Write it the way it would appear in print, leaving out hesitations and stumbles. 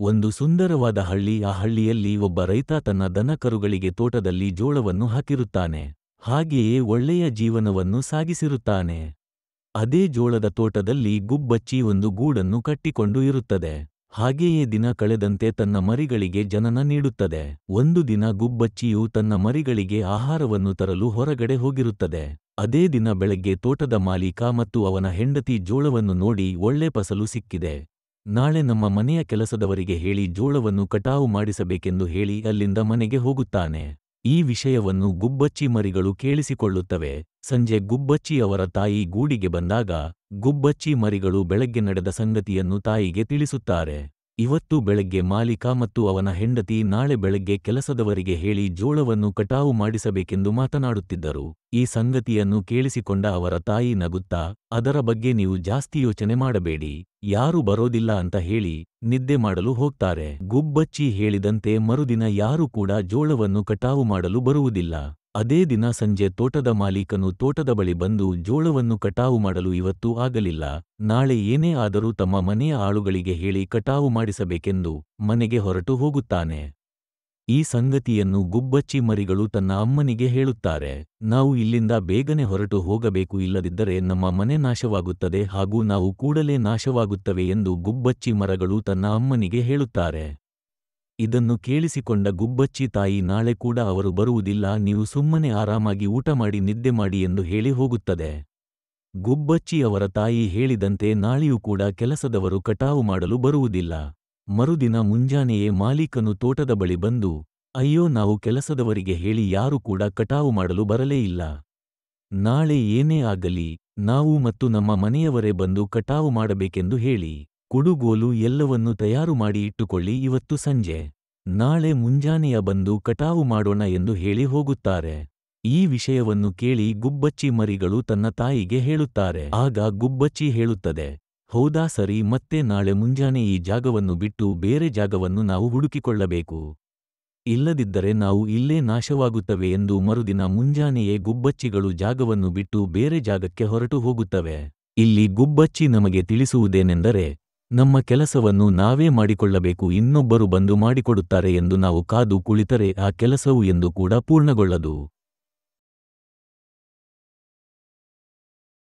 ಒಂದು ಸುಂದರವಾದ ಹಳ್ಳಿ. ಆ ಹಳ್ಳಿಯಲ್ಲಿ ಒಬ್ಬ ರೈತ ತನ್ನ ದನಕರುಗಳಿಗೆ ತೋಟದಲ್ಲಿ ಜೋಳವನ್ನು ಹಾಕಿರುತ್ತಾನೆ. ಹಾಗೆಯೇ ಒಳ್ಳೆಯ ಜೀವನವನ್ನು ಸಾಗಿಸಿರುತ್ತಾನೆ. ಅದೇ ಜೋಳದ ತೋಟದಲ್ಲಿ ಗುಬ್ಬಚ್ಚಿ ಒಂದು ಗೂಡನ್ನು ಕಟ್ಟಿಕೊಂಡು ಇರುತ್ತದೆ. ಹಾಗೆಯೇ ದಿನ ಕಳೆದಂತೆ ತನ್ನ ಮರಿಗಳಿಗೆ ಜನನ ನೀಡುತ್ತದೆ. ಒಂದು ದಿನ ಗುಬ್ಬಚ್ಚಿಯು ತನ್ನ ಮರಿಗಳಿಗೆ ಆಹಾರವನ್ನು ತರಲು ಹೊರಗಡೆ ಹೋಗಿರುತ್ತದೆ. ಅದೇ ದಿನ ಬೆಳಗ್ಗೆ ತೋಟದ ಮಾಲೀಕ ಮತ್ತು ಅವನ ಹೆಂಡತಿ ಜೋಳವನ್ನು ನೋಡಿ, ಒಳ್ಳೆ ಫಸಲು ಸಿಕ್ಕಿದೆ, ನಾಳೆ ನಮ್ಮ ಮನೆಯ ಕೆಲಸದವರಿಗೆ ಹೇಳಿ ಜೋಳವನ್ನು ಕಟಾವು ಮಾಡಿಸಬೇಕೆಂದು ಹೇಳಿ ಅಲ್ಲಿಂದ ಮನೆಗೆ ಹೋಗುತ್ತಾನೆ. ಈ ವಿಷಯವನ್ನು ಗುಬ್ಬಚ್ಚಿ ಮರಿಗಳು ಕೇಳಿಸಿಕೊಳ್ಳುತ್ತವೆ. ಸಂಜೆ ಗುಬ್ಬಚ್ಚಿ ಅವರ ತಾಯಿ ಗೂಡಿಗೆ ಬಂದಾಗ ಗುಬ್ಬಚ್ಚಿ ಮರಿಗಳು ಬೆಳಗ್ಗೆ ನಡೆದ ಸಂಗತಿಯನ್ನು ತಾಯಿಗೆ ತಿಳಿಸುತ್ತಾರೆ. ಇವತ್ತು ಬೆಳಗ್ಗೆ ಮಾಲೀಕ ಮತ್ತು ಅವನ ಹೆಂಡತಿ ನಾಳೆ ಬೆಳಗ್ಗೆ ಕೆಲಸದವರಿಗೆ ಹೇಳಿ ಜೋಳವನ್ನು ಕಟಾವು ಮಾಡಿಸಬೇಕೆಂದು ಮಾತನಾಡುತ್ತಿದ್ದರು. ಈ ಸಂಗತಿಯನ್ನು ಕೇಳಿಸಿಕೊಂಡ ಅವರ ತಾಯಿ ನಗುತ್ತಾ, ಅದರ ಬಗ್ಗೆ ನೀವು ಜಾಸ್ತಿ ಯೋಚನೆ ಮಾಡಬೇಡಿ, ಯಾರೂ ಬರೋದಿಲ್ಲ ಅಂತ ಹೇಳಿ ನಿದ್ದೆ ಮಾಡಲು ಹೋಗ್ತಾರೆ. ಗುಬ್ಬಚ್ಚಿ ಹೇಳಿದಂತೆ ಮರುದಿನ ಯಾರೂ ಕೂಡ ಜೋಳವನ್ನು ಕಟಾವು ಮಾಡಲು ಬರುವುದಿಲ್ಲ. ಅದೇ ದಿನ ಸಂಜೆ ತೋಟದ ಮಾಲೀಕನು ತೋಟದ ಬಳಿ ಬಂದು, ಜೋಳವನ್ನು ಕಟಾವು ಮಾಡಲು ಇವತ್ತು ಆಗಲಿಲ್ಲ, ನಾಳೆ ಏನೇ ಆದರೂ ತಮ್ಮ ಮನೆಯ ಆಳುಗಳಿಗೆ ಹೇಳಿ ಕಟಾವು ಮಾಡಿಸಬೇಕೆಂದು ಮನೆಗೆ ಹೊರಟು ಹೋಗುತ್ತಾನೆ. ಈ ಸಂಗತಿಯನ್ನು ಗುಬ್ಬಚ್ಚಿ ಮರಿಗಳು ತನ್ನ ಅಮ್ಮನಿಗೆ ಹೇಳುತ್ತಾರೆ. ನಾವು ಇಲ್ಲಿಂದ ಬೇಗನೆ ಹೊರಟು ಹೋಗಬೇಕು, ಇಲ್ಲದಿದ್ದರೆ ನಮ್ಮ ಮನೆ ನಾಶವಾಗುತ್ತದೆ ಹಾಗೂ ನಾವು ಕೂಡಲೇ ನಾಶವಾಗುತ್ತವೆ ಎಂದು ಗುಬ್ಬಚ್ಚಿ ಮರಗಳು ತನ್ನ ಅಮ್ಮನಿಗೆ ಹೇಳುತ್ತಾರೆ. ಇದನ್ನು ಕೇಳಿಸಿಕೊಂಡ ಗುಬ್ಬಚ್ಚಿ ತಾಯಿ, ನಾಳೆ ಕೂಡ ಅವರು ಬರುವುದಿಲ್ಲ, ನೀವು ಸುಮ್ಮನೆ ಆರಾಮಾಗಿ ಊಟ ಮಾಡಿ ನಿದ್ದೆ ಮಾಡಿ ಎಂದು ಹೇಳಿ ಹೋಗುತ್ತದೆ. ಗುಬ್ಬಚ್ಚಿ ಅವರ ತಾಯಿ ಹೇಳಿದಂತೆ ನಾಳೆಯೂ ಕೂಡ ಕೆಲಸದವರು ಕಟಾವು ಮಾಡಲು ಬರುವುದಿಲ್ಲ. ಮರುದಿನ ಮುಂಜಾನೆಯೇ ಮಾಲೀಕನು ತೋಟದ ಬಳಿ ಬಂದು, ಅಯ್ಯೋ, ನಾವು ಕೆಲಸದವರಿಗೆ ಹೇಳಿ ಯಾರೂ ಕೂಡ ಕಟಾವು ಮಾಡಲು ಬರಲೇ ಇಲ್ಲ, ನಾಳೆ ಏನೇ ಆಗಲಿ ನಾವು ಮತ್ತು ನಮ್ಮ ಮನೆಯವರೇ ಬಂದು ಕಟಾವು ಮಾಡಬೇಕೆಂದು ಹೇಳಿ ಕುಡುಗೋಲು ಎಲ್ಲವನ್ನೂ ತಯಾರು ಮಾಡಿ ಇಟ್ಟುಕೊಳ್ಳಿ, ಇವತ್ತು ಸಂಜೆ ನಾಳೆ ಮುಂಜಾನೆಯ ಬಂದು ಕಟಾವು ಮಾಡೋಣ ಎಂದು ಹೇಳಿ ಹೋಗುತ್ತಾರೆ. ಈ ವಿಷಯವನ್ನು ಕೇಳಿ ಗುಬ್ಬಚ್ಚಿ ಮರಿಗಳು ತನ್ನ ತಾಯಿಗೆ ಹೇಳುತ್ತಾರೆ. ಆಗ ಗುಬ್ಬಚ್ಚಿ ಹೇಳುತ್ತದೆ, ಹೌದಾ ಸರಿ, ಮತ್ತೆ ನಾಳೆ ಮುಂಜಾನೆ ಈ ಜಾಗವನ್ನು ಬಿಟ್ಟು ಬೇರೆ ಜಾಗವನ್ನು ನಾವು ಹುಡುಕಿಕೊಳ್ಳಬೇಕು, ಇಲ್ಲದಿದ್ದರೆ ನಾವು ಇಲ್ಲೇ ನಾಶವಾಗುತ್ತವೆ ಎಂದು ಮರುದಿನ ಮುಂಜಾನೆಯೇ ಗುಬ್ಬಚ್ಚಿಗಳು ಜಾಗವನ್ನು ಬಿಟ್ಟು ಬೇರೆ ಜಾಗಕ್ಕೆ ಹೊರಟು ಹೋಗುತ್ತವೆ. ಇಲ್ಲಿ ಗುಬ್ಬಚ್ಚಿ ನಮಗೆ ತಿಳಿಸುವುದೇನೆಂದರೆ, ನಮ್ಮ ಕೆಲಸವನ್ನು ನಾವೇ ಮಾಡಿಕೊಳ್ಳಬೇಕು, ಇನ್ನೊಬ್ಬರು ಬಂದು ಮಾಡಿಕೊಡುತ್ತಾರೆ ಎಂದು ನಾವು ಕಾದು ಕುಳಿತರೆ ಆ ಕೆಲಸವು ಎಂದು ಕೂಡ ಪೂರ್ಣಗೊಳ್ಳದು.